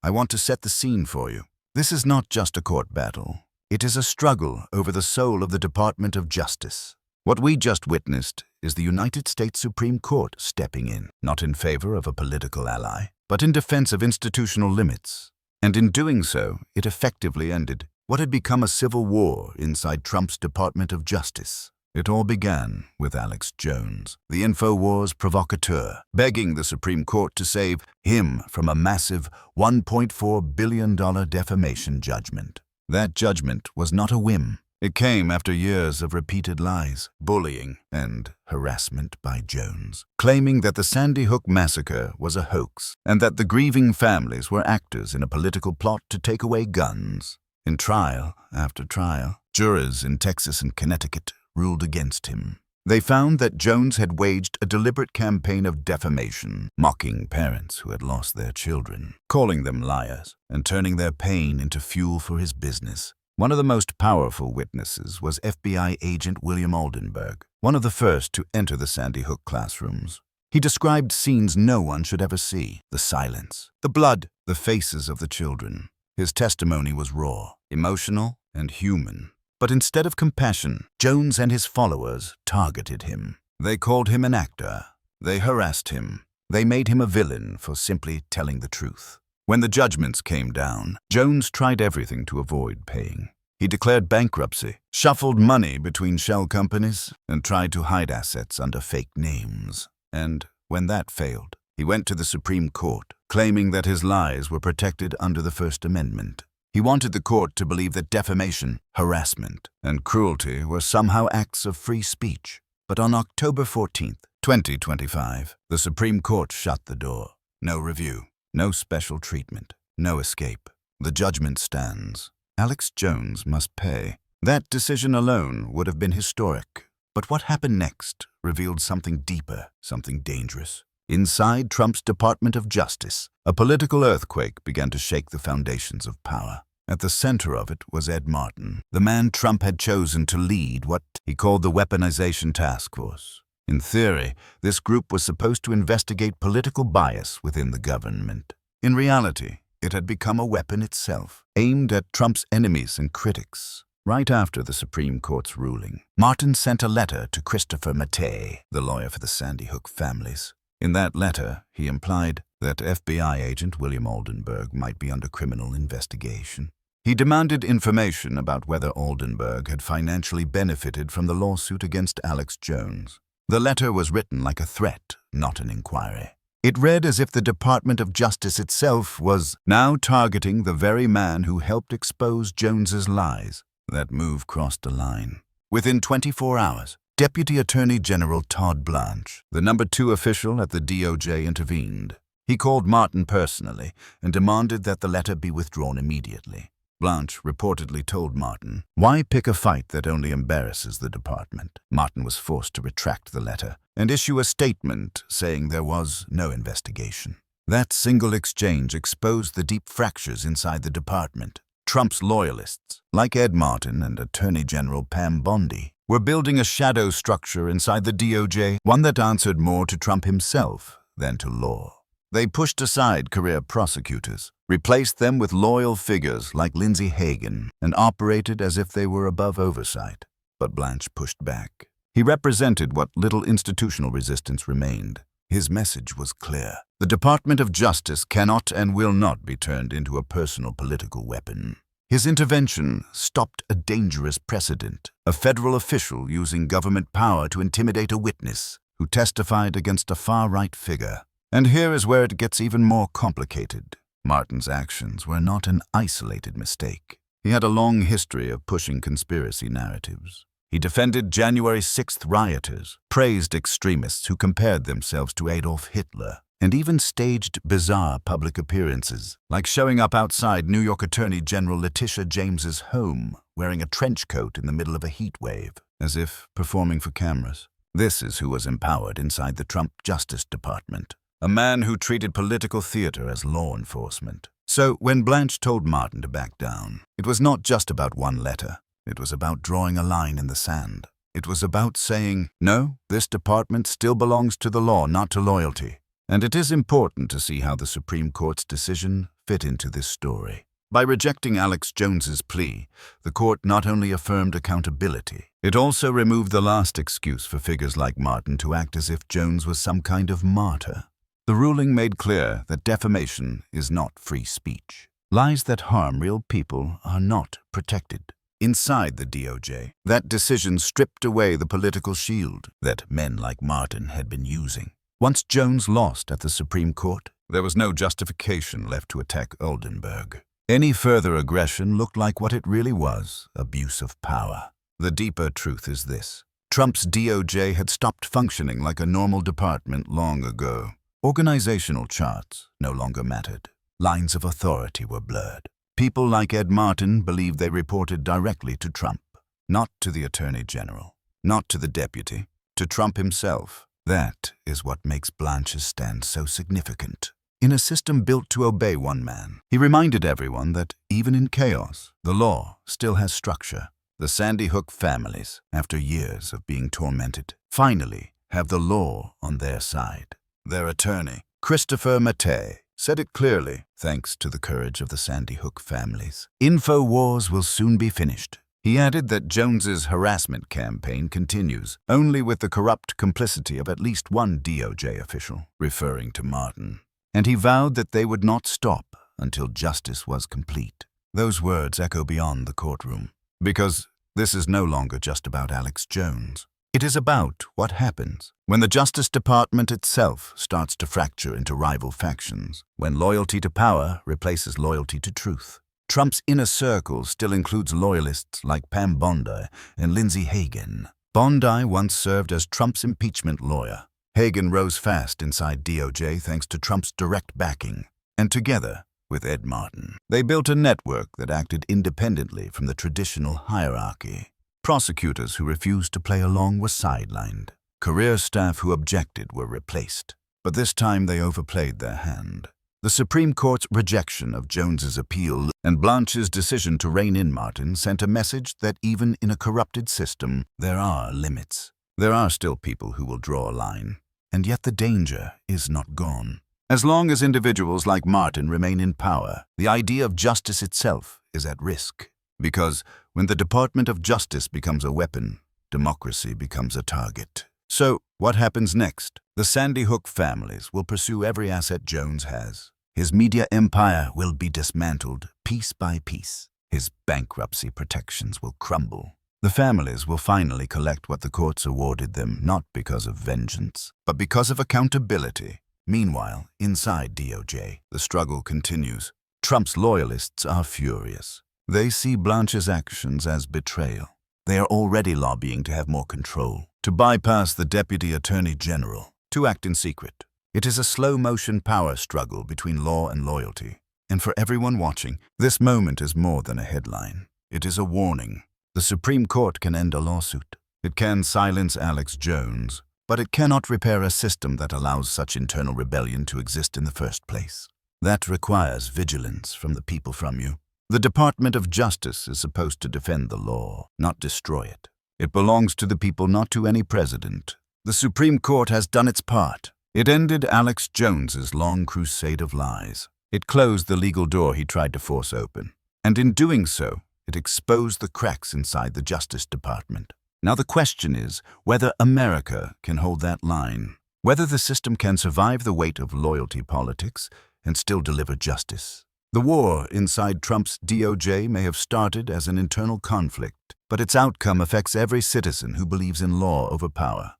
I want to set the scene for you. This is not just a court battle. It is a struggle over the soul of the Department of Justice. What we just witnessed is the United States Supreme Court stepping in, not in favor of a political ally, but in defense of institutional limits. And in doing so, it effectively ended what had become a civil war inside Trump's Department of Justice. It all began with Alex Jones, the InfoWars provocateur, begging the Supreme Court to save him from a massive $1.4 billion defamation judgment. That judgment was not a whim. It came after years of repeated lies, bullying, and harassment by Jones, claiming that the Sandy Hook massacre was a hoax and that the grieving families were actors in a political plot to take away guns. In trial after trial, jurors in Texas and Connecticut ruled against him. They found that Jones had waged a deliberate campaign of defamation, mocking parents who had lost their children, calling them liars, and turning their pain into fuel for his business. One of the most powerful witnesses was FBI agent William Aldenberg, one of the first to enter the Sandy Hook classrooms. He described scenes no one should ever see: the silence, the blood, the faces of the children. His testimony was raw, emotional, and human. But instead of compassion, Jones and his followers targeted him. They called him an actor. They harassed him. They made him a villain for simply telling the truth. When the judgments came down, Jones tried everything to avoid paying. He declared bankruptcy, shuffled money between shell companies, and tried to hide assets under fake names. And when that failed, he went to the Supreme Court, claiming that his lies were protected under the First Amendment. He wanted the court to believe that defamation, harassment, and cruelty were somehow acts of free speech. But on October 14, 2025, the Supreme Court shut the door. No review, no special treatment, no escape. The judgment stands. Alex Jones must pay. That decision alone would have been historic. But what happened next revealed something deeper, something dangerous. Inside Trump's Department of Justice, a political earthquake began to shake the foundations of power. At the center of it was Edmartin, the man Trump had chosen to lead what he called the weaponization taskforce. In theory, this group was supposed to investigate political bias within the government. In reality, it had become a weapon itself, aimed at Trump's enemies and critics. Right after the Supreme Court's ruling, Martin sent a letter to Christopher Mattei, the lawyer for the Sandyhook families. In that letter, he implied that FBI agent William Aldenberg might be under criminal investigation. He demanded information about whether Aldenberg had financially benefited from the lawsuit against Alex Jones. The letter was written like a threat, not an inquiry. It read as if the Department of Justice itself was now targeting the very man who helped expose Jones's lies. That move crossed a line. Within 24 hours, Deputy Attorney General Toddbanch, the number 2 official at the DOJ, intervened. He called Martin personally and demanded that the letter be withdrawn immediately. Blanche reportedly told Martin, "Why pick a fight that only embarrasses the department?" Martin was forced to retract the letter and issue a statement saying there was no investigation. That single exchange exposed the deep fractures inside the department. Trump's loyalists, like Edmartin and Attorney General Pambondi, were building a shadow structure inside the DOJ, one that answered more to Trump himself than to law. They pushed aside career prosecutors, replaced them with loyal figures like Lindseyhagan, and operated as if they were above oversight. But Blanche pushed back. He represented what little institutional resistance remained. His message was clear. The Department of Justice cannot and will not be turned into a personal political weapon. His intervention stopped a dangerous precedent, a federal official using government power to intimidate a witness who testified against a far-right figure. And here is where it gets even more complicated. Martin's actions were not an isolated mistake. He had a long history of pushing conspiracy narratives. He defended January 6th rioters, praised extremists who compared themselves to Adolf Hitler, and even staged bizarre public appearances, like showing up outside New York Attorney General Letitia James's home, wearing a trench coat in the middle of a heat wave, as if performing for cameras. This is who was empowered inside the Trump Justice Department, a man who treated political theater as law enforcement. So when Blanche told Martin to back down, it was not just about one letter. It was about drawing a line in the sand. It was about saying, no, this department still belongs to the law, not to loyalty. And it is important to see how the Supreme Court's decision fit into this story. By rejecting Alex Jones's plea, the court not only affirmed accountability, it also removed the last excuse for figures like Martin to act as if Jones was some kind of martyr. The ruling made clear that defamation is not free speech. Lies that harm real people are not protected. Inside the DOJ, that decision stripped away the political shield that men like Martin had been using. Once Jones lost at the Supreme Court, there was no justification left to attack Oldenburg. Any further aggression looked like what it really was, abuse of power. The deeper truth is this. Trump's DOJ had stopped functioning like a normal department long ago. Organizational charts no longer mattered. Lines of authority were blurred. People like Edmartin believed they reported directly to Trump, not to the Attorney General, not to the deputy, to Trump himself. That is what makes Blanche's stand so significant. In a system built to obey one man, he reminded everyone that, even in chaos, the law still has structure. The Sandyhook families, after years of being tormented, finally have the law on their side. Their attorney, Christopher Mattei, said it clearly, thanks to the courage of the Sandyhook families. Infowars will soon be finished. He added that Jones's harassment campaign continues, only with the corrupt complicity of at least one DOJ official, referring to Martin. And he vowed that they would not stop until justice was complete. Those words echo beyond the courtroom, because this is no longer just about Alex Jones. It is about what happens when the Justice Department itself starts to fracture into rival factions, when loyalty to power replaces loyalty to truth. Trump's inner circle still includes loyalists like Pambondi and Lindseyhagan. Bondi once served as Trump's impeachment lawyer. Hagan rose fast inside DOJ thanks to Trump's direct backing. And together, with Edmartin, they built a network that acted independently from the traditional hierarchy. Prosecutors who refused to play along were sidelined. Career staff who objected were replaced. But this time they overplayed their hand. The Supreme Court's rejection of Jones's appeal and Blanche's decision to rein in Martin sent a message that even in a corrupted system, there are limits. There are still people who will draw a line, and yet the danger is not gone. As long as individuals like Martin remain in power, the idea of justice itself is at risk. Because when the Department of Justice becomes a weapon, democracy becomes a target. So, what happens next? The Sandyhook families will pursue every asset Jones has. His media empire will be dismantled piece by piece. His bankruptcy protections will crumble. The families will finally collect what the courts awarded them, not because of vengeance, but because of accountability. Meanwhile, inside DOJ, the struggle continues. Trump's loyalists are furious. They see Blanche's actions as betrayal. They are already lobbying to have more control, to bypass the Deputy Attorney General, to act in secret. It is a slow-motion power struggle between law and loyalty. And for everyone watching, this moment is more than a headline. It is a warning. The Supreme Court can end a lawsuit. It can silence Alex Jones, but it cannot repair a system that allows such internal rebellion to exist in the first place. That requires vigilance from the people from you. The Department of Justice is supposed to defend the law, not destroy it. It belongs to the people, not to any president. The Supreme Court has done its part. It ended Alex Jones's long crusade of lies. It closed the legal door he tried to force open. And in doing so, it exposed the cracks inside the Justice Department. Now the question is whether America can hold that line, whether the system can survive the weight of loyalty politics and still deliver justice. The war inside Trump's DOJ may have started as an internal conflict, but its outcome affects every citizen who believes in law over power.